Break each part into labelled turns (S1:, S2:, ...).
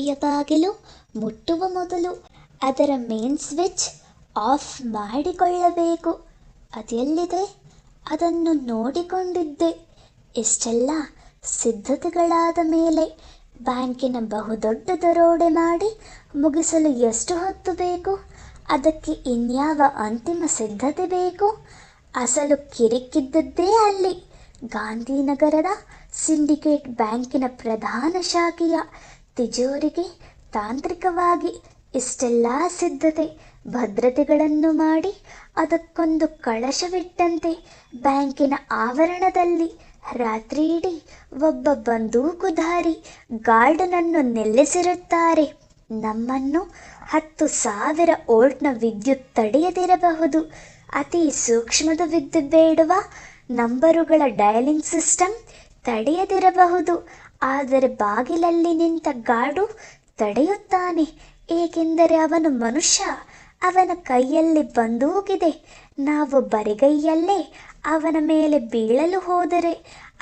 S1: ಕೊಠಡಿಯ ಬಾಗಿಲು ಮುಟ್ಟುವ ಮೊದಲು ಅದರ ಮೇನ್ ಸ್ವಿಚ್ ಆಫ್ ಮಾಡಿಕೊಳ್ಳಬೇಕು. ಅದೆಲ್ಲಿದೆ? ಅದನ್ನು ನೋಡಿಕೊಂಡಿದ್ದೆ. ಇಷ್ಟೆಲ್ಲ ಸಿದ್ಧತೆಗಳಾದ ಮೇಲೆ ಬ್ಯಾಂಕಿನ ಬಹುದೊಡ್ಡ ದರೋಡೆ ಮಾಡಿ ಮುಗಿಸಲು ಎಷ್ಟು ಹೊತ್ತು ಬೇಕು? ಅದಕ್ಕೆ ಇನ್ಯಾವ ಅಂತಿಮ ಸಿದ್ಧತೆ ಬೇಕು? ಅಸಲು ಕಿರಿಕಿದ್ದದ್ದೇ ಅಲ್ಲಿ. ಗಾಂಧಿನಗರದ ಸಿಂಡಿಕೇಟ್ ಬ್ಯಾಂಕಿನ ಪ್ರಧಾನ ಶಾಖೆಯ ತಿಜೋರಿಗೆ ತಾಂತ್ರಿಕವಾಗಿ ಇಷ್ಟೆಲ್ಲ ಸಿದ್ಧತೆ ಭದ್ರತೆಗಳನ್ನು ಮಾಡಿ ಅದಕ್ಕೊಂದು ಕಳಶವಿಟ್ಟಂತೆ ಬ್ಯಾಂಕಿನ ಆವರಣದಲ್ಲಿ ರಾತ್ರಿಯಿಡೀ ಒಬ್ಬ ಬಂದೂಕುಧಾರಿ ಗಾರ್ಡನನ್ನು ನಿಲ್ಲಿಸಿರುತ್ತಾರೆ. ನಮ್ಮನ್ನು 10,000 ವೋಲ್ಟ್ನ ವಿದ್ಯುತ್ ತಡೆಯದಿರಬಹುದು. ಅತಿ ಸೂಕ್ಷ್ಮದ ವಿದ್ಯುತ್ ಬೇಡುವ ನಂಬರುಗಳ ಡಯಲಿಂಗ್ ಸಿಸ್ಟಮ್ ತಡೆಯದಿರಬಹುದು. ಆದರೆ ಬಾಗಿಲಲ್ಲಿ ನಿಂತ ಗಾರ್ಡು ತಡೆಯುತ್ತಾನೆ. ಏಕೆಂದರೆ ಅವನು ಮನುಷ್ಯ. ಅವನ ಕೈಯಲ್ಲಿ ಬಂದೂಕಿದೆ. ನಾವು ಬರಿಗೈಯಲ್ಲೇ ಅವನ ಮೇಲೆ ಬೀಳಲು ಹೋದರೆ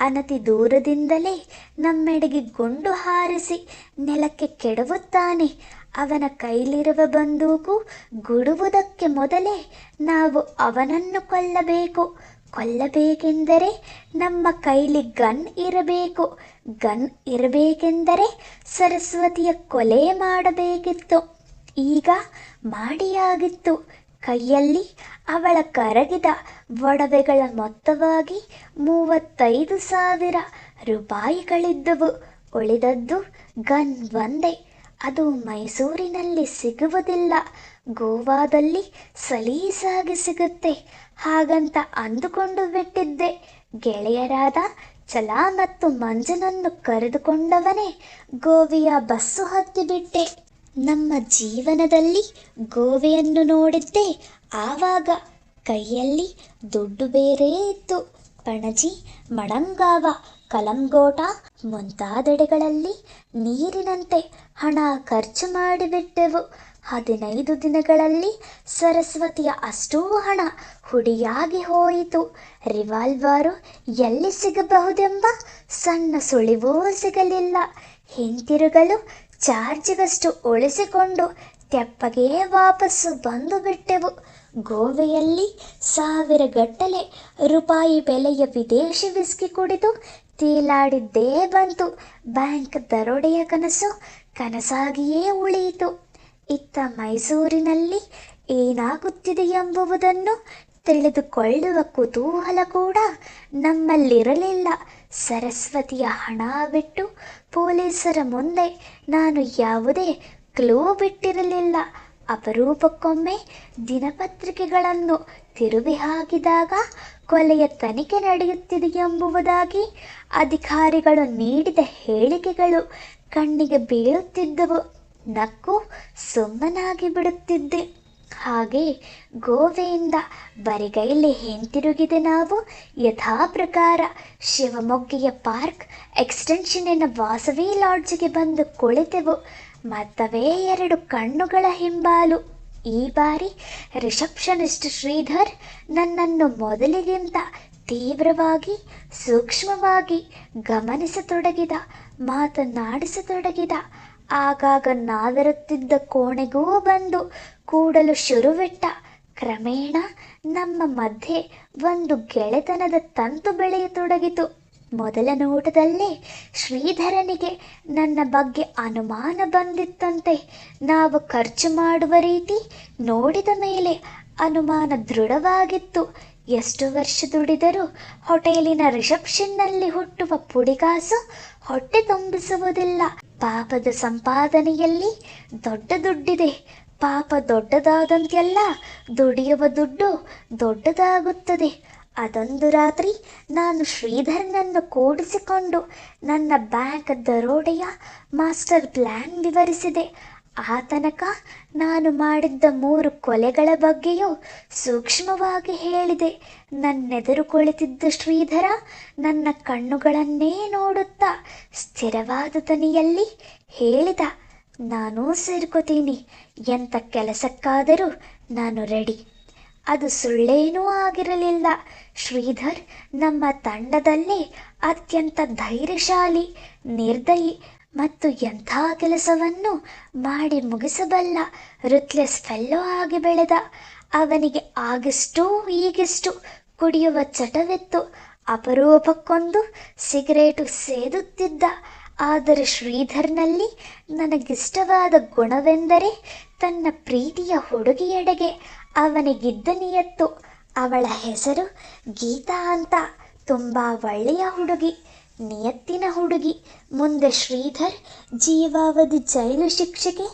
S1: ಅನತಿ ದೂರದಿಂದಲೇ ನಮ್ಮೆಡೆಗೆ ಗುಂಡು ಹಾರಿಸಿ ನೆಲಕ್ಕೆ ಕೆಡವುತ್ತಾನೆ. ಅವನ ಕೈಲಿರುವ ಬಂದೂಕು ಗುಡುವುದಕ್ಕೆ ಮೊದಲೇ ನಾವು ಅವನನ್ನು ಕೊಲ್ಲಬೇಕು. ಕೊಲ್ಲಬೇಕೆಂದರೆ ನಮ್ಮ ಕೈಲಿ ಗನ್ ಇರಬೇಕು. ಗನ್ ಇರಬೇಕೆಂದರೆ ಸರಸ್ವತಿಯ ಕೊಲೆ ಮಾಡಬೇಕಿತ್ತು. ಈಗ ಮಾಡಿಯಾಗಿತ್ತು. ಕೈಯಲ್ಲಿ ಅವಳ ಕರಗಿದ ಒಡವೆಗಳ ಮೊತ್ತವಾಗಿ 35,000 ರೂಪಾಯಿಗಳಿದ್ದವು. ಉಳಿದದ್ದು ಗನ್ ಒಂದೇ. ಅದು ಮೈಸೂರಿನಲ್ಲಿ ಸಿಗುವುದಿಲ್ಲ, ಗೋವಾದಲ್ಲಿ ಸಲೀಸಾಗಿ ಸಿಗುತ್ತೆ ಹಾಗಂತ ಅಂದುಕೊಂಡು ಬಿಟ್ಟಿದ್ದೆ. ಗೆಳೆಯರಾದ ಛಲ ಮತ್ತು ಮಂಜನನ್ನು ಕರೆದುಕೊಂಡವನೇ ಗೋವೆಯ ಬಸ್ಸು ಹತ್ತಿಬಿಟ್ಟೆ. ನಮ್ಮ ಜೀವನದಲ್ಲಿ ಗೋವೆಯನ್ನು ನೋಡಿದ್ದೆ ಆವಾಗ. ಕೈಯಲ್ಲಿ ದುಡ್ಡು ಬೇರೆ ಇತ್ತು. ಪಣಜಿ, ಮಡಂಗಾವ, ಕಲಂಗೋಟ ಮುಂತಾದೆಡೆಗಳಲ್ಲಿ ನೀರಿನಂತೆ ಹಣ ಖರ್ಚು ಮಾಡಿಬಿಟ್ಟೆವು. 15 ದಿನಗಳಲ್ಲಿ ಸರಸ್ವತಿಯ ಅಷ್ಟೂ ಹಣ ಹುಡಿಯಾಗಿ ಹೋಯಿತು. ರಿವಾಲ್ವಾರು ಎಲ್ಲಿ ಸಿಗಬಹುದೆಂಬ ಸಣ್ಣ ಸುಳಿವೂ ಸಿಗಲಿಲ್ಲ. ಹಿಂತಿರುಗಲು ಚಾರ್ಜಿಗಷ್ಟು ಉಳಿಸಿಕೊಂಡು ತೆಪ್ಪಗೆ ವಾಪಸ್ಸು ಬಂದು ಬಿಟ್ಟೆವು. ಗೋವೆಯಲ್ಲಿ 1,000 ಗಟ್ಟಲೆ ರೂಪಾಯಿ ಬೆಲೆಯ ವಿದೇಶಿ ವಿಸ್ಕಿ ಕುಡಿದು ತೇಲಾಡಿದ್ದೇ ಬಂತು. ಬ್ಯಾಂಕ್ ದರೋಡೆಯ ಕನಸು ಕನಸಾಗಿಯೇ ಉಳಿಯಿತು. ಇತ್ತ ಮೈಸೂರಿನಲ್ಲಿ ಏನಾಗುತ್ತಿದೆ ಎಂಬುದನ್ನು ತಿಳಿದುಕೊಳ್ಳುವ ಕುತೂಹಲ ಕೂಡ ನಮ್ಮಲ್ಲಿರಲಿಲ್ಲ. ಸರಸ್ವತಿಯ ಹಣ ಬಿಟ್ಟು ಪೊಲೀಸರ ಮುಂದೆ ನಾನು ಯಾವುದೇ ಕ್ಲೂ ಬಿಟ್ಟಿರಲಿಲ್ಲ. ಅಪರೂಪಕ್ಕೊಮ್ಮೆ ದಿನಪತ್ರಿಕೆಗಳನ್ನು ತಿರುವಿ ಹಾಕಿದಾಗ ಕೊಲೆಯ ತನಿಖೆ ನಡೆಯುತ್ತಿದೆ ಎಂಬುದಾಗಿ ಅಧಿಕಾರಿಗಳು ನೀಡಿದ ಹೇಳಿಕೆಗಳು ಕಣ್ಣಿಗೆ ಬೀಳುತ್ತಿದ್ದವು. ನಕ್ಕು ಸುಮ್ಮನಾಗಿ ಬಿಡುತ್ತಿದ್ದೆ. ಹಾಗೆ ಗೋವೆಯಿಂದ ಬರಿಗೈಲಿ ಹಿಂತಿರುಗಿದೆ. ನಾವು ಯಥಾಪ್ರಕಾರ ಶಿವಮೊಗ್ಗೆಯ ಪಾರ್ಕ್ ಎಕ್ಸ್ಟೆನ್ಷನ್ನಿನ ವಾಸವಿ ಲಾಡ್ಜಿಗೆ ಬಂದು ಕುಳಿತೆವು. ಮತ್ತವೇ 2 ಕಣ್ಣುಗಳ ಹಿಂಬಾಲು. ಈ ಬಾರಿ ರಿಸೆಪ್ಷನಿಸ್ಟ್ ಶ್ರೀಧರ್ ನನ್ನನ್ನು ಮೊದಲಿಗಿಂತ ತೀವ್ರವಾಗಿ ಸೂಕ್ಷ್ಮವಾಗಿ ಗಮನಿಸತೊಡಗಿದ, ಮಾತನಾಡಿಸತೊಡಗಿದ. ಆಗಾಗ ನಾವಿರುತ್ತಿದ್ದ ಕೋಣೆಗೂ ಬಂದು ಕೂಡಲು ಶುರುವಿಟ್ಟ. ಕ್ರಮೇಣ ನಮ್ಮ ಮಧ್ಯೆ ಒಂದು ಗೆಳೆತನದ ತಂತು ಬೆಳೆಯತೊಡಗಿತು. ಮೊದಲ ನೋಟದಲ್ಲೇ ಶ್ರೀಧರನಿಗೆ ನನ್ನ ಬಗ್ಗೆ ಅನುಮಾನ ಬಂದಿತ್ತಂತೆ. ನಾವು ಖರ್ಚು ಮಾಡುವ ರೀತಿ ನೋಡಿದ ಮೇಲೆ ಅನುಮಾನ ದೃಢವಾಗಿತ್ತು. ಎಷ್ಟು ವರ್ಷ ದುಡಿದರೂ ಹೋಟೆಲಿನ ರಿಸೆಪ್ಷನ್ನಲ್ಲಿ ಹುಟ್ಟುವ ಪುಡಿಕಾಸು ಹೊಟ್ಟೆ ತುಂಬಿಸುವುದಿಲ್ಲ. ಪಾಪದ ಸಂಪಾದನೆಯಲ್ಲಿ ದೊಡ್ಡ ದುಡ್ಡಿದೆ. ಪಾಪ ದೊಡ್ಡದಾದಂತೆಲ್ಲ ದುಡಿಯುವ ದುಡ್ಡು ದೊಡ್ಡದಾಗುತ್ತದೆ. ಅದೊಂದು ರಾತ್ರಿ ನಾನು ಶ್ರೀಧರನನ್ನು ಕೂಡಿಸಿಕೊಂಡು ನನ್ನ ಬ್ಯಾಂಕ್ ದರೋಡೆಯ ಮಾಸ್ಟರ್ ಪ್ಲ್ಯಾನ್ ವಿವರಿಸಿದೆ. ಆ ತನಕ ನಾನು ಮಾಡಿದ್ದ 3 ಕೊಲೆಗಳ ಬಗ್ಗೆಯೂ ಸೂಕ್ಷ್ಮವಾಗಿ ಹೇಳಿದೆ. ನನ್ನೆದುರು ಕುಳಿತಿದ್ದ ಶ್ರೀಧರ ನನ್ನ ಕಣ್ಣುಗಳನ್ನೇ ನೋಡುತ್ತಾ ಸ್ಥಿರವಾದ ದನಿಯಲ್ಲಿ ಹೇಳಿದ, ನಾನೂ ಸೇರ್ಕೋತೀನಿ. ಎಂಥ ಕೆಲಸಕ್ಕಾದರೂ ನಾನು ರೆಡಿ. ಅದು ಸುಳ್ಳೇನೂ ಆಗಿರಲಿಲ್ಲ. ಶ್ರೀಧರ್ ನಮ್ಮ ತಂಡದಲ್ಲೇ ಅತ್ಯಂತ ಧೈರ್ಯಶಾಲಿ, ನಿರ್ದಯಿ ಮತ್ತು ಎಂಥ ಕೆಲಸವನ್ನು ಮಾಡಿ ಮುಗಿಸಬಲ್ಲ ರುತ್ಲೆಸ್ ಫೆಲ್ಲೋ ಆಗಿ ಬೆಳೆದ. ಅವನಿಗೆ ಆಗಿಷ್ಟು ಈಗಿಷ್ಟು ಕುಡಿಯುವ ಚಟವಿತ್ತು. ಅಪರೂಪಕ್ಕೊಂದು ಸಿಗರೇಟು ಸೇದುತ್ತಿದ್ದ. ಆದರೆ ಶ್ರೀಧರ್ನಲ್ಲಿ ನನಗಿಷ್ಟವಾದ ಗುಣವೆಂದರೆ ತನ್ನ ಪ್ರೀತಿಯ ಹುಡುಗಿಯೆಡೆಗೆ ಅವನಿಗಿದ್ದ ನಿಯತ್ತು. ಅವಳ ಹೆಸರು ಗೀತಾ ಅಂತ. ತುಂಬ ಒಳ್ಳೆಯ ಹುಡುಗಿ, ನಿಯತ್ತಿನ ಹುಡುಗಿ. ಮುಂದೆ ಶ್ರೀಧರ್ ಜೀವಾವಧಿ ಜೈಲು ಶಿಕ್ಷೆಗೆ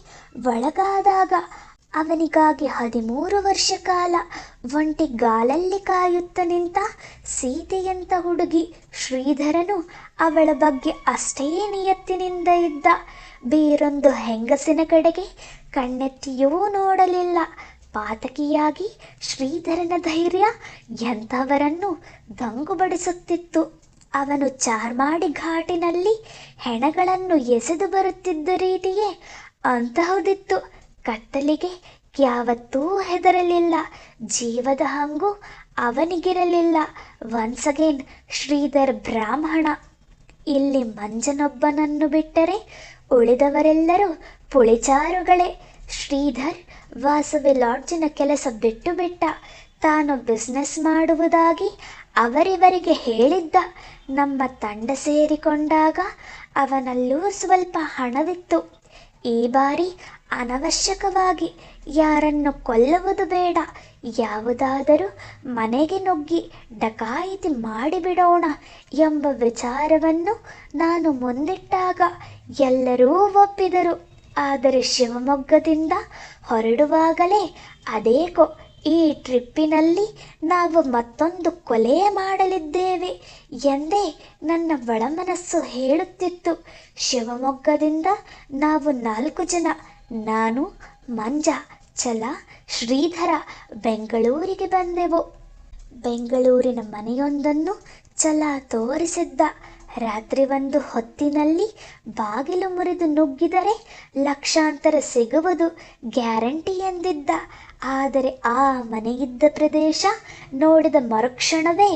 S1: ಒಳಗಾದಾಗ ಅವನಿಗಾಗಿ 13 ವರ್ಷ ಕಾಲ ಒಂಟಿಗಾಲಲ್ಲಿ ಕಾಯುತ್ತ ನಿಂತ ಸೀತೆಯಂಥ ಹುಡುಗಿ. ಶ್ರೀಧರನು ಅವಳ ಬಗ್ಗೆ ಅಷ್ಟೇ ನಿಯತ್ತಿನಿಂದ ಇದ್ದ. ಬೇರೊಂದು ಹೆಂಗಸಿನ ಕಡೆಗೆ ಕಣ್ಣೆತ್ತಿಯೂ ನೋಡಲಿಲ್ಲ. ಪಾತಕಿಯಾಗಿ ಶ್ರೀಧರನ ಧೈರ್ಯ ಎಂಥವರನ್ನು ದಂಗುಬಡಿಸುತ್ತಿತ್ತು. ಅವನು ಚಾರ್ಮಾಡಿ ಘಾಟಿನಲ್ಲಿ ಹೆಣಗಳನ್ನು ಎಸೆದು ಬರುತ್ತಿದ್ದ ರೀತಿಯೇ ಅಂತಹುದಿತ್ತು. ಕತ್ತಲಿಗೆ ಯಾವತ್ತೂ ಹೆದರಲಿಲ್ಲ. ಜೀವದ ಹಂಗು ಅವನಿಗಿರಲಿಲ್ಲ. ಒನ್ಸ್ ಅಗೇನ್ ಶ್ರೀಧರ್ ಬ್ರಾಹ್ಮಣ. ಇಲ್ಲಿ ಮಂಜನೊಬ್ಬನನ್ನು ಬಿಟ್ಟರೆ ಉಳಿದವರೆಲ್ಲರೂ ಪುಳಿಚಾರುಗಳೇ. ಶ್ರೀಧರ್ ವಾಸವಿ ಲಾಡ್ಜಿನ ಕೆಲಸ ಬಿಟ್ಟು ಬಿಟ್ಟ. ತಾನು ಬಿಸ್ನೆಸ್ ಮಾಡುವುದಾಗಿ ಅವರಿವರಿಗೆ ಹೇಳಿದ್ದ. ನಮ್ಮ ತಂಡ ಸೇರಿಕೊಂಡಾಗ ಅವನಲ್ಲೂ ಸ್ವಲ್ಪ ಹಣವಿತ್ತು. ಈ ಬಾರಿ ಅನವಶ್ಯಕವಾಗಿ ಯಾರನ್ನು ಕೊಲ್ಲುವುದು ಬೇಡ, ಯಾವುದಾದರೂ ಮನೆಗೆ ನುಗ್ಗಿ ಡಕಾಯಿತಿ ಮಾಡಿಬಿಡೋಣ ಎಂಬ ವಿಚಾರವನ್ನು ನಾನು ಮುಂದಿಟ್ಟಾಗ ಎಲ್ಲರೂ ಒಪ್ಪಿದರು. ಆದರೆ ಶಿವಮೊಗ್ಗದಿಂದ ಹೊರಡುವಾಗಲೇ ಅದೇಕೋ ಈ ಟ್ರಿಪ್ಪಿನಲ್ಲಿ ನಾವು ಮತ್ತೊಂದು ಕೊಲೆ ಮಾಡಲಿದ್ದೇವೆ ಎಂದೇ ನನ್ನ ಒಳಮನಸ್ಸು ಹೇಳುತ್ತಿತ್ತು. ಶಿವಮೊಗ್ಗದಿಂದ ನಾವು 4 ಜನ, ನಾನು, ಮಂಜ, ಛಲ, ಶ್ರೀಧರ ಬೆಂಗಳೂರಿಗೆ ಬಂದೆವು. ಬೆಂಗಳೂರಿನ ಮನೆಯೊಂದನ್ನು ಛಲ ತೋರಿಸಿದ್ದ. ರಾತ್ರಿ ಒಂದು ಹೊತ್ತಿನಲ್ಲಿ ಬಾಗಿಲು ಮುರಿದು ನುಗ್ಗಿದರೆ ಲಕ್ಷಾಂತರ ಸಿಗುವುದು ಗ್ಯಾರಂಟಿ ಎಂದಿದ್ದ. ಆದರೆ ಆ ಮನೆಯಿದ್ದ ಪ್ರದೇಶ ನೋಡಿದ ಮರುಕ್ಷಣವೇ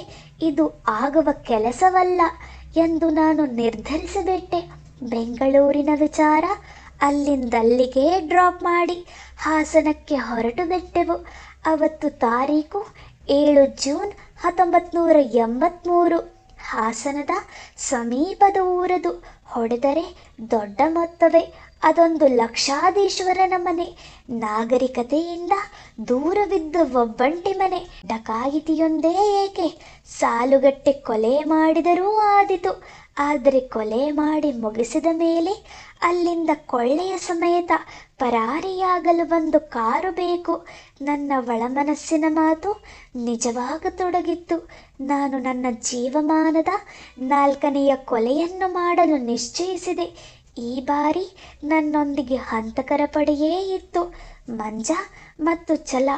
S1: ಇದು ಆಗುವ ಕೆಲಸವಲ್ಲ ಎಂದು ನಾನು ನಿರ್ಧರಿಸಿಬಿಟ್ಟೆ. ಬೆಂಗಳೂರಿನ ವಿಚಾರ ಅಲ್ಲಿಂದಲ್ಲಿಗೆ ಡ್ರಾಪ್ ಮಾಡಿ ಹಾಸನಕ್ಕೆ ಹೊರಟು ಬಿಟ್ಟೆವು. ಅವತ್ತು ತಾರೀಕು 7 ಜೂನ್ 1983. ಹಾಸನದ ಸಮೀಪದ ಊರದು. ಹೊಡೆದರೆ ದೊಡ್ಡ ಮೊತ್ತವೇ. ಅದೊಂದು ಲಕ್ಷಾಧೀಶ್ವರನ ಮನೆ. ನಾಗರಿಕತೆಯಿಂದ ದೂರವಿದ್ದ ಒಬ್ಬಂಟಿ ಮನೆ. ಡಕಾಯಿತಿಯೊಂದೇ ಏಕೆ, ಸಾಲುಗಟ್ಟೆ ಕೊಲೆ ಮಾಡಿದರೂ ಆದಿತು. ಆದರೆ ಕೊಲೆ ಮಾಡಿ ಮುಗಿಸಿದ ಮೇಲೆ ಅಲ್ಲಿಂದ ಕೊಳ್ಳೆಯ ಸಮೇತ ಪರಾರಿಯಾಗಲು ಒಂದು ಕಾರು ಬೇಕು. ನನ್ನ ಒಳಮನಸ್ಸಿನ ಮಾತು ನಿಜವಾಗತೊಡಗಿತ್ತು. ನಾನು ನನ್ನ ಜೀವಮಾನದ 4ನೆಯ ಕೊಲೆಯನ್ನು ಮಾಡಲು ನಿಶ್ಚಯಿಸಿದೆ. ಈ ಬಾರಿ ನನ್ನೊಂದಿಗೆ ಹಂತಕರ ಪಡೆಯೇ ಇತ್ತು. ಮಂಜ ಮತ್ತು ಛಲ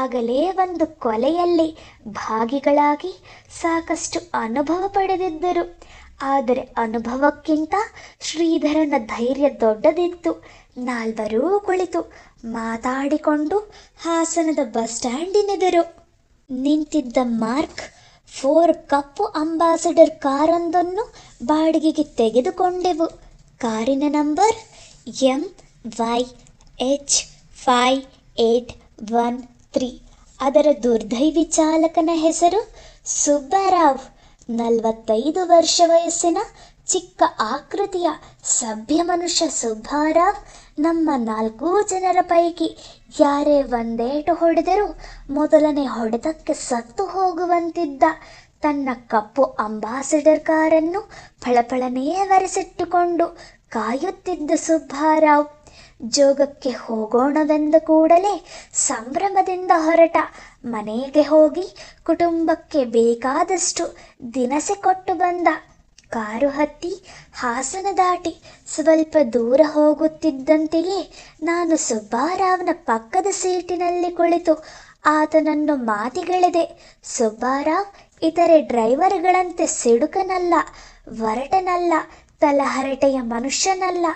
S1: ಆಗಲೇ ಒಂದು ಕೊಲೆಯಲ್ಲಿ ಭಾಗಿಗಳಾಗಿ ಸಾಕಷ್ಟು ಅನುಭವ ಪಡೆದಿದ್ದರು. ಆದರೆ ಅನುಭವಕ್ಕಿಂತ ಶ್ರೀಧರನ ಧೈರ್ಯ ದೊಡ್ಡದಿತ್ತು. ನಾಲ್ವರೂ ಕುಳಿತು ಮಾತಾಡಿಕೊಂಡು ಹಾಸನದ ಬಸ್ ಸ್ಟ್ಯಾಂಡಿನೆದುರು ನಿಂತಿದ್ದ ಮಾರ್ಕ್ 4 ಕಪ್ಪು ಅಂಬಾಸಡರ್ ಕಾರೊಂದನ್ನು ಬಾಡಿಗೆಗೆ ತೆಗೆದುಕೊಂಡೆವು. ಕಾರಿನ ನಂಬರ್ MYH5813. ಅದರ ದುರ್ದೈವಿ ಚಾಲಕನ ಹೆಸರು ಸುಬ್ಬರಾವ್. 45 ವರ್ಷ ವಯಸ್ಸಿನ ಚಿಕ್ಕ ಆಕೃತಿಯ ಸಭ್ಯ ಮನುಷ್ಯ ಸುಬ್ಬರಾವ್ ನಮ್ಮ 4 ಜನರ ಪೈಕಿ ಯಾರೇ ಒಂದೇಟು ಹೊಡೆದರೂ ಮೊದಲನೇ ಹೊಡೆತಕ್ಕೆ ಸತ್ತು ಹೋಗುವಂತಿದ್ದ. ತನ್ನ ಕಪ್ಪು ಅಂಬಾಸಡರ್ ಕಾರನ್ನು ಫಳಫಳನೇ ಒರೆಸಿಟ್ಟುಕೊಂಡು ಕಾಯುತ್ತಿದ್ದ ಸುಬ್ಬರಾವ್ ಜೋಗಕ್ಕೆ ಹೋಗೋಣವೆಂದ ಕೂಡಲೇ ಸಂಭ್ರಮದಿಂದ ಹೊರಟ. ಮನೆಗೆ ಹೋಗಿ ಕುಟುಂಬಕ್ಕೆ ಬೇಕಾದಷ್ಟು ದಿನಸಿ ಕೊಟ್ಟು ಬಂದ. ಕಾರು ಹತ್ತಿ ಹಾಸನ ದಾಟಿ ಸ್ವಲ್ಪ ದೂರ ಹೋಗುತ್ತಿದ್ದಂತೆಯೇ ನಾನು ಸುಬ್ಬರಾವ್ನ ಪಕ್ಕದ ಸೀಟಿನಲ್ಲಿ ಕುಳಿತು ಆತನನ್ನು ಮಾತಿಗೆಳೆದೆ. ಸುಬ್ಬರಾವ್ ಇತರೆ ಡ್ರೈವರ್ಗಳಂತೆ ಸಿಡುಕನಲ್ಲ, ಒರಟನಲ್ಲ, ತಲಹರಟೆಯ ಮನುಷ್ಯನಲ್ಲ.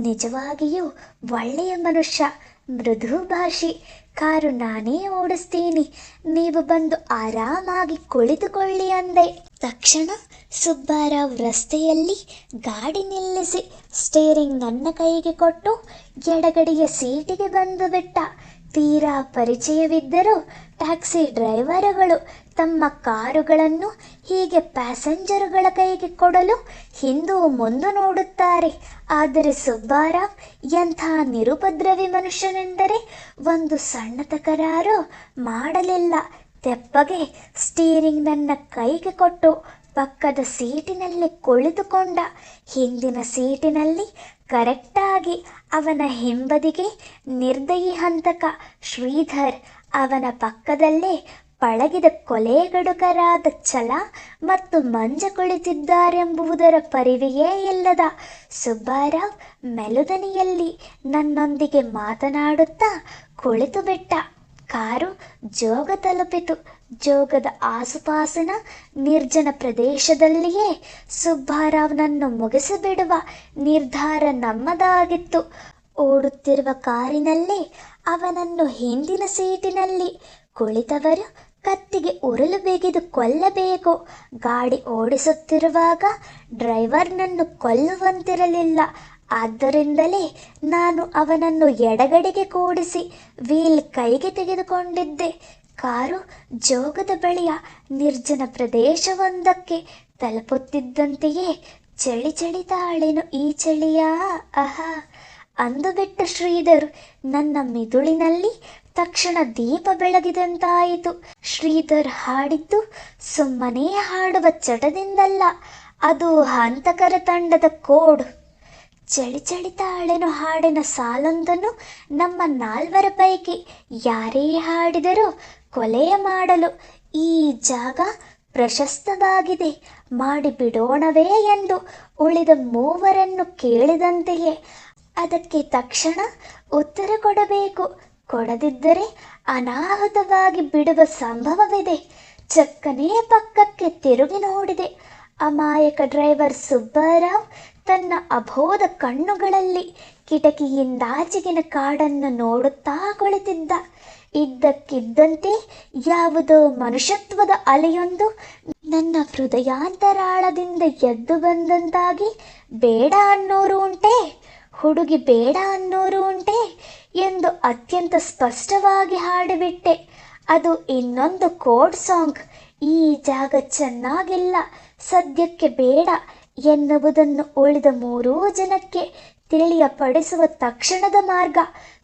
S1: ನಿಜವಾಗಿಯೂ ಒಳ್ಳೆಯ ಮನುಷ್ಯ, ಮೃದು ಭಾಷಿ, ಕಾರು ನಾನೇ ಓಡಿಸ್ತೀನಿ, ನೀವು ಬಂದು ಆರಾಮಾಗಿ ಕುಳಿತುಕೊಳ್ಳಿ ಅಂದೆ. ತಕ್ಷಣ ಸುಬ್ಬಾರಾವ್ ರಸ್ತೆಯಲ್ಲಿ ಗಾಡಿ ನಿಲ್ಲಿಸಿ ಸ್ಟೇರಿಂಗ್ ನನ್ನ ಕೈಗೆ ಕೊಟ್ಟು ಎಡಗಡೆಯ ಸೀಟಿಗೆ ಬಂದು ಬಿಟ್ಟ. ತೀರಾ ಪರಿಚಯವಿದ್ದರೂ ಟ್ಯಾಕ್ಸಿ ಡ್ರೈವರುಗಳು ತಮ್ಮ ಕಾರುಗಳನ್ನು ಹೀಗೆ ಪ್ಯಾಸೆಂಜರುಗಳ ಕೈಗೆ ಕೊಡಲು ಹಿಂದೂ ಮುಂದೆ ನೋಡುತ್ತಾರೆ. ಆದರೆ ಸುಬ್ಬಾರಾವ್ ಎಂಥ ನಿರುಪದ್ರವಿ ಮನುಷ್ಯನೆಂದರೆ ಒಂದು ಸಣ್ಣ ತಕರಾರು ಮಾಡಲಿಲ್ಲ. ತೆಪ್ಪಗೆ ಸ್ಟೀರಿಂಗ್ ನನ್ನ ಕೈಗೆ ಕೊಟ್ಟು ಪಕ್ಕದ ಸೀಟಿನಲ್ಲಿ ಕುಳಿತುಕೊಂಡ. ಹಿಂದಿನ ಸೀಟಿನಲ್ಲಿ ಕರೆಕ್ಟಾಗಿ ಅವನ ಹಿಂಬದಿಗೆ ನಿರ್ದಯಿ ಹಂತಕ ಶ್ರೀಧರ್, ಅವನ ಪಕ್ಕದಲ್ಲೇ ಪಳಗಿದ ಕೊಲೆಗಡುಕರಾದ ಛಲ ಮತ್ತು ಮಂಜ ಕುಳಿತಿದ್ದಾರೆಂಬುದರ ಪರಿವೆಯೇ ಇಲ್ಲದ ಸುಬ್ಬಾರಾವ್ ಮೆಲುದನಿಯಲ್ಲಿ ನನ್ನೊಂದಿಗೆ ಮಾತನಾಡುತ್ತಾ ಕುಳಿತು ಬಿಟ್ಟ. ಕಾರು ಜೋಗ ತಲುಪಿತು. ಜೋಗದ ಆಸುಪಾಸಿನ ನಿರ್ಜನ ಪ್ರದೇಶದಲ್ಲಿಯೇ ಸುಬ್ಬಾರಾವ್ನನ್ನು ಮುಗಿಸಿಬಿಡುವ ನಿರ್ಧಾರ ನಮ್ಮದಾಗಿತ್ತು. ಓಡುತ್ತಿರುವ ಕಾರಿನಲ್ಲಿ ಅವನನ್ನು ಹಿಂದಿನ ಸೀಟಿನಲ್ಲಿ ಕುಳಿತವರು ಕತ್ತಿಗೆ ಉರುಳು ಬಿಗಿದು ಕೊಲ್ಲಬೇಕು. ಗಾಡಿ ಓಡಿಸುತ್ತಿರುವಾಗ ಡ್ರೈವರ್ನನ್ನು ಕೊಲ್ಲುವಂತಿರಲಿಲ್ಲ. ಆದ್ದರಿಂದಲೇ ನಾನು ಅವನನ್ನು ಎಡಗಡೆಗೆ ಕೂಡಿಸಿ ವೀಲ್ ಕೈಗೆ ತೆಗೆದುಕೊಂಡಿದ್ದೆ. ಕಾರು ಜೋಗದ ಬಳಿಯ ನಿರ್ಜನ ಪ್ರದೇಶವೊಂದಕ್ಕೆ ತಲುಪುತ್ತಿದ್ದಂತೆಯೇ ಚಳಿ ಚಳಿತಾಳೇನು ಈ ಚಳಿಯಾ ಆಹಾ ಅಂದುಬಿಟ್ಟ ಶ್ರೀಧರ್. ನನ್ನ ಮಿದುಳಿನಲ್ಲಿ ತಕ್ಷಣ ದೀಪ ಬೆಳಗಿದಂತಾಯಿತು. ಶ್ರೀಧರ್ ಹಾಡಿದ್ದು ಸುಮ್ಮನೆ ಹಾಡುವ ಚಟದಿಂದಲ್ಲ, ಅದು ಹಂತಕರ ತಂಡದ ಕೋಡ್. ಚಳಿ ಚಳಿತಾಳೆನು ಹಾಡಿನ ಸಾಲೊಂದನ್ನು ನಮ್ಮ ನಾಲ್ವರ ಪೈಕಿ ಯಾರೇ ಹಾಡಿದರೂ ಕೊಲೆಯ ಮಾಡಲು ಈ ಜಾಗ ಪ್ರಶಸ್ತವಾಗಿದೆ, ಮಾಡಿಬಿಡೋಣವೇ ಎಂದು ಉಳಿದ ಮೂವರನ್ನು ಕೇಳಿದಂತೆಯೇ ಅದಕ್ಕೆ ತಕ್ಷಣ ಉತ್ತರ ಕೊಡಬೇಕು. ಕೊಡದಿದ್ದರೆ ಅನಾಹುತವಾಗಿ ಬಿಡುವ ಸಂಭವವಿದೆ. ಚಕ್ಕನೇ ಪಕ್ಕಕ್ಕೆ ತಿರುಗಿ ನೋಡಿದೆ. ಅಮಾಯಕ ಡ್ರೈವರ್ ಸುಬ್ಬಾರಾವ್ ತನ್ನ ಅಬೋಧ ಕಣ್ಣುಗಳಲ್ಲಿ ಕಿಟಕಿಯಿಂದಾಚೆಗಿನ ಕಾಡನ್ನು ನೋಡುತ್ತಾ ಕುಳಿತಿದ್ದ. ಇದ್ದಕ್ಕಿದ್ದಂತೆ ಯಾವುದೋ ಮನುಷ್ಯತ್ವದ ಅಲೆಯೊಂದು ನನ್ನ ಹೃದಯಾಂತರಾಳದಿಂದ ಎದ್ದು ಬಂದಂತಾಗಿ, ಬೇಡ ಅನ್ನೋರು ಉಂಟೆ, ಹುಡುಗಿ ಬೇಡ ಅನ್ನೋರು ಉಂಟೆ ಎಂದು ಅತ್ಯಂತ ಸ್ಪಷ್ಟವಾಗಿ ಹಾಡಿಬಿಟ್ಟೆ. ಅದು ಇನ್ನೊಂದು ಕೋಡ್ ಸಾಂಗ್. ಈ ಜಾಗ ಚೆನ್ನಾಗಿಲ್ಲ, ಸದ್ಯಕ್ಕೆ ಬೇಡ ಎನ್ನುವುದನ್ನು ಉಳಿದ 3 ಜನಕ್ಕೆ ತಿಳಿಯಪಡಿಸುವ ತಕ್ಷಣದ ಮಾರ್ಗ.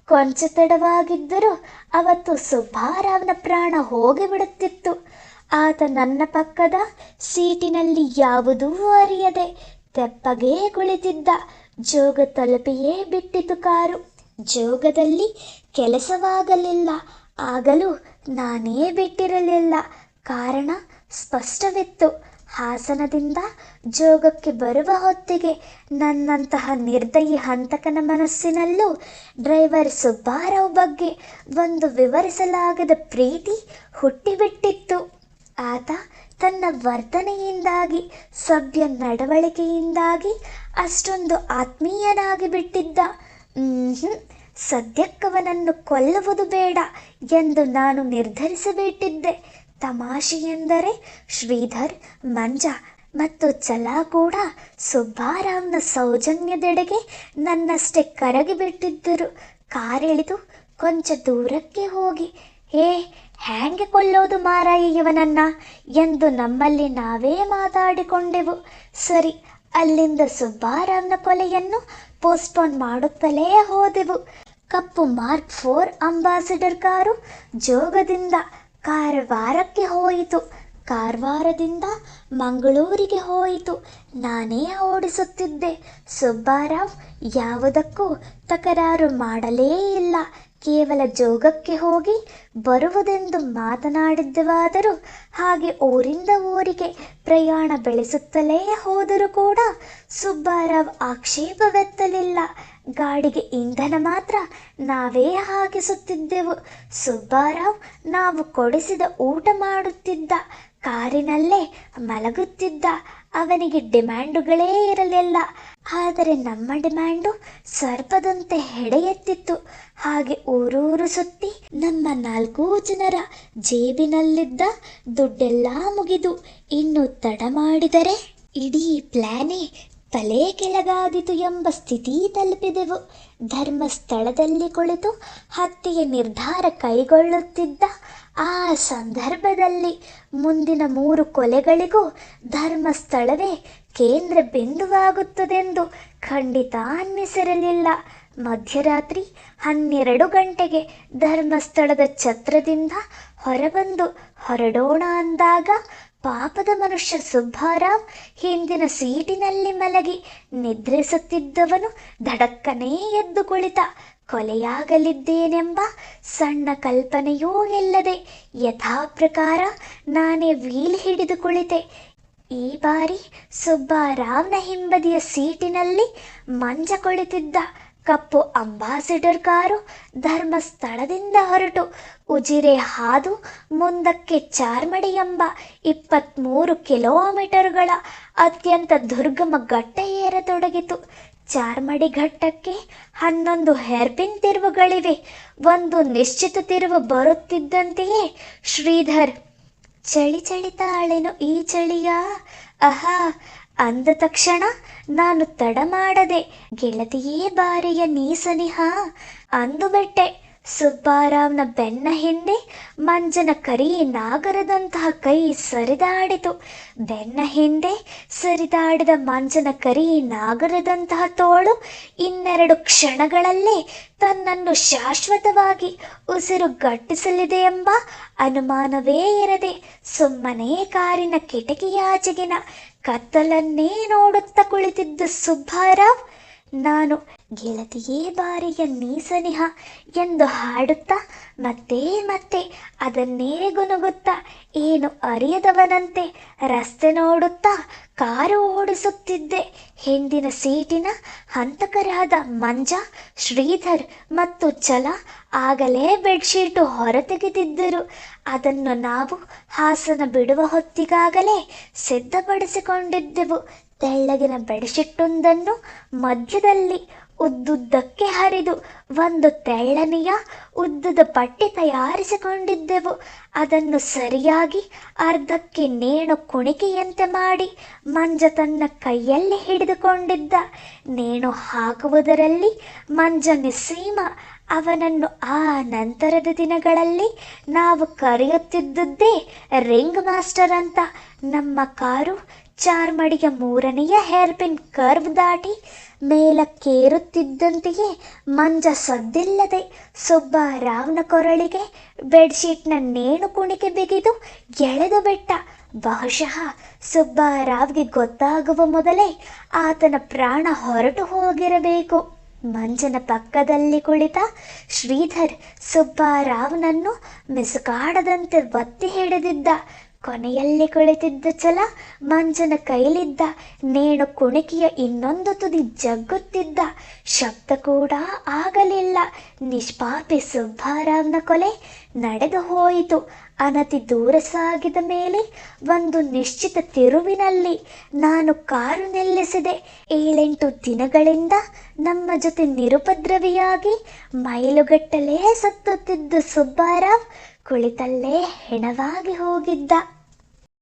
S1: ಕೊಂಚ ತಡವಾಗಿದ್ದರೂ ಅವತ್ತು ಸುಬ್ಬಾರಾವ್ನ ಪ್ರಾಣ ಹೋಗಿಬಿಡುತ್ತಿತ್ತು. ಆತ ನನ್ನ ಪಕ್ಕದ ಸೀಟಿನಲ್ಲಿ ಯಾವುದೂ ಅರಿಯದೆ ತೆಪ್ಪಗೇ ಕುಳಿತಿದ್ದ. ಜೋಗ ತಲುಪಿಯೇ ಬಿಟ್ಟಿತು ಕಾರು. ಜೋಗದಲ್ಲಿ ಕೆಲಸವಾಗಲಿಲ್ಲ. ಆಗಲೂ ನಾನೇ ಬಿಟ್ಟಿರಲಿಲ್ಲ. ಕಾರಣ ಸ್ಪಷ್ಟವಿತ್ತು. ಹಾಸನದಿಂದ ಜೋಗಕ್ಕೆ ಬರುವ ಹೊತ್ತಿಗೆ ನನ್ನಂತಹ ನಿರ್ದಯಿ ಹಂತಕನ ಮನಸ್ಸಿನಲ್ಲೂ ಡ್ರೈವರ್ ಸುಬ್ಬಾರಾವ್ ಬಗ್ಗೆ ಒಂದು ವಿವರಿಸಲಾಗದ ಪ್ರೀತಿ ಹುಟ್ಟಿಬಿಟ್ಟಿತ್ತು. ಆತ ತನ್ನ ವರ್ತನೆಯಿಂದಾಗಿ, ಸಭ್ಯ ನಡವಳಿಕೆಯಿಂದಾಗಿ ಅಷ್ಟೊಂದು ಆತ್ಮೀಯನಾಗಿ ಬಿಟ್ಟಿದ್ದ. ಸದ್ಯಕ್ಕವನನ್ನು ಕೊಲ್ಲುವುದು ಬೇಡ ಎಂದು ನಾನು ನಿರ್ಧರಿಸಿಬಿಟ್ಟಿದ್ದೆ. ತಮಾಷೆಯೆಂದರೆ ಶ್ರೀಧರ್, ಮಂಜ ಮತ್ತು ಛಲ ಕೂಡ ಸುಬ್ಬಾರಾವ್ನ ಸೌಜನ್ಯದೆಡೆಗೆ ನನ್ನಷ್ಟೇ ಕರಗಿಬಿಟ್ಟಿದ್ದರು. ಕಾರಿಳಿದು ಕೊಂಚ ದೂರಕ್ಕೆ ಹೋಗಿ, ಹ್ಯಾಂಗೆ ಕೊಲ್ಲೋದು ಮಾರಾಯ ಇವನನ್ನ ಎಂದು ನಮ್ಮಲ್ಲಿ ನಾವೇ ಮಾತಾಡಿಕೊಂಡೆವು. ಸರಿ, ಅಲ್ಲಿಂದ ಸುಬ್ಬಾರಾವ್ನ ಕೊಲೆಯನ್ನು ಪೋಸ್ಟ್ಪೋನ್ ಮಾಡುತ್ತಲೇ ಹೋದೆವು. ಕಪ್ಪು ಮಾರ್ಕ್ 4 ಅಂಬಾಸಿಡರ್ ಕಾರು ಜೋಗದಿಂದ ಕಾರವಾರಕ್ಕೆ ಹೋಯಿತು. ಕಾರವಾರದಿಂದ ಮಂಗಳೂರಿಗೆ ಹೋಯಿತು. ನಾನೇ ಓಡಿಸುತ್ತಿದ್ದೆ. ಸುಬ್ಬಾರಾವ್ ಯಾವುದಕ್ಕೂ ತಕರಾರು ಮಾಡಲೇ ಇಲ್ಲ. ಕೇವಲ ಜೋಗಕ್ಕೆ ಹೋಗಿ ಬರುವುದೆಂದು ಮಾತನಾಡಿದ್ದವಾದರೂ ಹಾಗೆ ಊರಿಂದ ಊರಿಗೆ ಪ್ರಯಾಣ ಬೆಳೆಸುತ್ತಲೇ ಹೋದರೂ ಕೂಡ ಸುಬ್ಬಾರಾವ್ ಆಕ್ಷೇಪವೆತ್ತಲಿಲ್ಲ. ಗಾಡಿಗೆ ಇಂಧನ ಮಾತ್ರ ನಾವೇ ಹಾಕಿಸುತ್ತಿದ್ದೆವು. ಸುಬ್ಬಾರಾವ್ ನಾವು ಕೊಡಿಸಿದ ಊಟ ಮಾಡುತ್ತಿದ್ದ. ಕಾರಿನಲ್ಲೇ ಮಲಗುತ್ತಿದ್ದ. ಅವನಿಗೆ ಡಿಮ್ಯಾಂಡುಗಳೇ ಇರಲಿಲ್ಲ. ಆದರೆ ನಮ್ಮ ಡಿಮ್ಯಾಂಡು ಸರ್ಪದಂತೆ ಹೆಡೆ ಎತ್ತಿತ್ತು. ಹಾಗೆ ಊರೂರು ಸುತ್ತಿ ನಮ್ಮ 4 ಜನರ ಜೇಬಿನಲ್ಲಿದ್ದ ದುಡ್ಡೆಲ್ಲ ಮುಗಿದು ಇನ್ನು ತಡ ಮಾಡಿದರೆ ಇಡೀ ಪ್ಲಾನೇ ತಲೆ ಕೆಳಗಾದಿತು ಎಂಬ ಸ್ಥಿತಿ ತಲುಪಿದೆವು. ಧರ್ಮಸ್ಥಳದಲ್ಲಿ ಕುಳಿತು ಹತ್ಯೆಯ ನಿರ್ಧಾರ ಕೈಗೊಳ್ಳುತ್ತಿದ್ದ ಆ ಸಂದರ್ಭದಲ್ಲಿ ಮುಂದಿನ 3 ಕೊಲೆಗಳಿಗೂ ಧರ್ಮಸ್ಥಳವೇ ಕೇಂದ್ರ ಬಿಂದುವಾಗುತ್ತದೆಂದು ಖಂಡಿತ ಅನ್ನಿಸಿರಲಿಲ್ಲ. ಮಧ್ಯರಾತ್ರಿ 12 ಗಂಟೆಗೆ ಧರ್ಮಸ್ಥಳದ ಛತ್ರದಿಂದ ಹೊರಬಂದು ಹೊರಡೋಣ ಅಂದಾಗ ಪಾಪದ ಮನುಷ್ಯ ಸುಬ್ಬಾರಾವ್ ಹಿಂದಿನ ಸೀಟಿನಲ್ಲಿ ಮಲಗಿ ನಿದ್ರಿಸುತ್ತಿದ್ದವನು ಧಡಕ್ಕನೇ ಎದ್ದು ಕುಳಿತ. ಕೊಲೆಯಾಗಲಿದ್ದೇನೆಂಬ ಸಣ್ಣ ಕಲ್ಪನೆಯೂ ಇಲ್ಲದೆ ಯಥಾಪ್ರಕಾರ ನಾನೇ ವೀಲ್ ಹಿಡಿದು ಕುಳಿತೆ. ಈ ಬಾರಿ ಸುಬ್ಬಾರಾವ್ನ ಹಿಂಬದಿಯ ಸೀಟಿನಲ್ಲಿ ಮಂಜ ಕುಳಿತಿದ್ದ. ಕಪ್ಪು ಅಂಬಾಸಿಡರ್ ಕಾರು ಧರ್ಮಸ್ಥಳದಿಂದ ಹೊರಟು ಉಜಿರೆ ಹಾದು ಮುಂದಕ್ಕೆ ಚಾರ್ಮಡಿ ಎಂಬ 23 ಕಿಲೋಮೀಟರುಗಳ ಅತ್ಯಂತ ದುರ್ಗಮ ಘಟ್ಟ ಏರತೊಡಗಿತು. ಚಾರ್ಮಡಿ ಘಟ್ಟಕ್ಕೆ 11 ಹೇರ್ಪಿನ್ ತಿರುವುಗಳಿವೆ. ಒಂದು ನಿಶ್ಚಿತ ತಿರುವು ಬರುತ್ತಿದ್ದಂತೆಯೇ ಶ್ರೀಧರ್, ಚಳಿ ಚಳಿತಾಳೆನು ಈ ಚಳಿಯ ಅಹಾ ಅಂದ ತಕ್ಷಣ ನಾನು ತಡ ಮಾಡದೆ, ಗೆಳತಿಯೇ ಬಾರಿಯ ನೀ ಸನಿಹ ಅಂದುಬಿಟ್ಟೆ. ಸುಬ್ಬಾರಾವ್ನ ಬೆನ್ನ ಹಿಂದೆ ಮಂಜನ ಕರಿ ನಾಗರದಂತಹ ಕೈ ಸರಿದಾಡಿತು. ಬೆನ್ನ ಹಿಂದೆ ಸರಿದಾಡಿದ ಮಂಜನ ಕರಿ ನಾಗರದಂತಹ ತೋಳು 2 ಕ್ಷಣಗಳಲ್ಲೇ ತನ್ನನ್ನು ಶಾಶ್ವತವಾಗಿ ಉಸಿರುಗಟ್ಟಿಸಲಿದೆ ಎಂಬ ಅನುಮಾನವೇ ಇರದೆ ಸುಮ್ಮನೆ ಕಾರಿನ ಕಿಟಕಿಯಾಚೆಗಿನ ಕತ್ತಲನ್ನೇ ನೋಡುತ್ತಾ ಕುಳಿತಿದ್ದ ಸುಬ್ಬಾರಾವ್, ನಾನು ಗೆಳತಿಯೇ ಬಾರಿಯ ನೀ ಸನಿಹ ಎಂದು ಹಾಡುತ್ತಾ ಮತ್ತೆ ಮತ್ತೆ ಅದನ್ನೇ ಗುನುಗುತ್ತಾ ಏನು ಅರಿಯದವನಂತೆ ರಸ್ತೆ ನೋಡುತ್ತಾ ಕಾರು ಓಡಿಸುತ್ತಿದ್ದೆ. ಹಿಂದಿನ ಸೀಟಿನ ಹಂತಕರಾದ ಮಂಜ, ಶ್ರೀಧರ್ ಮತ್ತು ಛಲ ಆಗಲೇ ಬೆಡ್ಶೀಟು ಹೊರತೆಗೆದಿದ್ದರು. ಅದನ್ನು ನಾವು ಹಾಸನ ಬಿಡುವ ಹೊತ್ತಿಗಾಗಲೇ ಸಿದ್ಧಪಡಿಸಿಕೊಂಡಿದ್ದೆವು. ತೆಳ್ಳಗಿನ ಬೆಡ್ಶೀಟೊಂದನ್ನು ಮಧ್ಯದಲ್ಲಿ ಉದ್ದುದ್ದಕ್ಕೆ ಹರಿದು ಒಂದು ತೆಳ್ಳನೆಯ ಉದ್ದದ ಪಟ್ಟಿ ತಯಾರಿಸಿಕೊಂಡಿದ್ದೆವು. ಅದನ್ನು ಸರಿಯಾಗಿ ಅರ್ಧಕ್ಕೆ ನೇಣು ಕುಣಿಕೆಯಂತೆ ಮಾಡಿ ಮಂಜ ತನ್ನ ಕೈಯಲ್ಲಿ ಹಿಡಿದುಕೊಂಡಿದ್ದ. ನೇಣು ಹಾಕುವುದರಲ್ಲಿ ಮಂಜ ನಿಸ್ಸೀಮ. ಅವನನ್ನು ಆ ನಂತರದ ದಿನಗಳಲ್ಲಿ ನಾವು ಕರೆಯುತ್ತಿದ್ದುದೇ ರಿಂಗ್ ಮಾಸ್ಟರ್ ಅಂತ. ನಮ್ಮ ಕಾರು ಚಾರ್ಮಡಿಯ 3ನೆಯ ಹೇರ್ಪಿನ್ ಕರ್ವ್ ದಾಟಿ ಮೇಲಕ್ಕೇರುತ್ತಿದ್ದಂತೆಯೇ ಮಂಜ ಸದ್ದಿಲ್ಲದೆ ಸುಬ್ಬಾರಾವ್ನ ಕೊರಳಿಗೆ ಬೆಡ್ಶೀಟ್ನ ನೇಣು ಕುಣಿಕೆ ಬಿಗಿದು ಎಳೆದು ಬಿಟ್ಟ. ಬಹುಶಃ ಸುಬ್ಬಾರಾವ್ಗೆ ಗೊತ್ತಾಗುವ ಮೊದಲೇ ಆತನ ಪ್ರಾಣ ಹೊರಟು ಹೋಗಿರಬೇಕು. ಮಂಜನ ಪಕ್ಕದಲ್ಲಿ ಕುಳಿತ ಶ್ರೀಧರ್ ಸುಬ್ಬಾರಾವ್ನನ್ನು ಮಿಸುಕಾಡದಂತೆ ಒತ್ತಿ ಹಿಡಿದಿದ್ದ. ಕೊನೆಯಲ್ಲಿ ಕುಳಿತಿದ್ದ ಛಲ ಮಂಜನ ಕೈಲಿದ್ದ ನೇಣು ಕುಣಿಕೆಯ ಇನ್ನೊಂದು ತುದಿ ಜಗ್ಗುತ್ತಿದ್ದ. ಶಬ್ದ ಕೂಡ ಆಗಲಿಲ್ಲ. ನಿಷ್ಪಾಪಿ ಸುಬ್ಬಾರಾವ್ನ ಕೊಲೆ ನಡೆದು ಹೋಯಿತು. ಅನತಿ ದೂರ ಸಾಗಿದ ಮೇಲೆ ಒಂದು ನಿಶ್ಚಿತ ತಿರುವಿನಲ್ಲಿ ನಾನು ಕಾರು ನಿಲ್ಲಿಸಿದೆ. 7-8 ದಿನಗಳಿಂದ ನಮ್ಮ ಜೊತೆ ನಿರುಪದ್ರವಿಯಾಗಿ ಮೈಲುಗಟ್ಟಲೆ ಸುತ್ತುತ್ತಿದ್ದ ಸುಬ್ಬಾರಾವ್ ಕುಳಿತಲ್ಲೇ ಹೆಣವಾಗಿ ಹೋಗಿದ್ದ.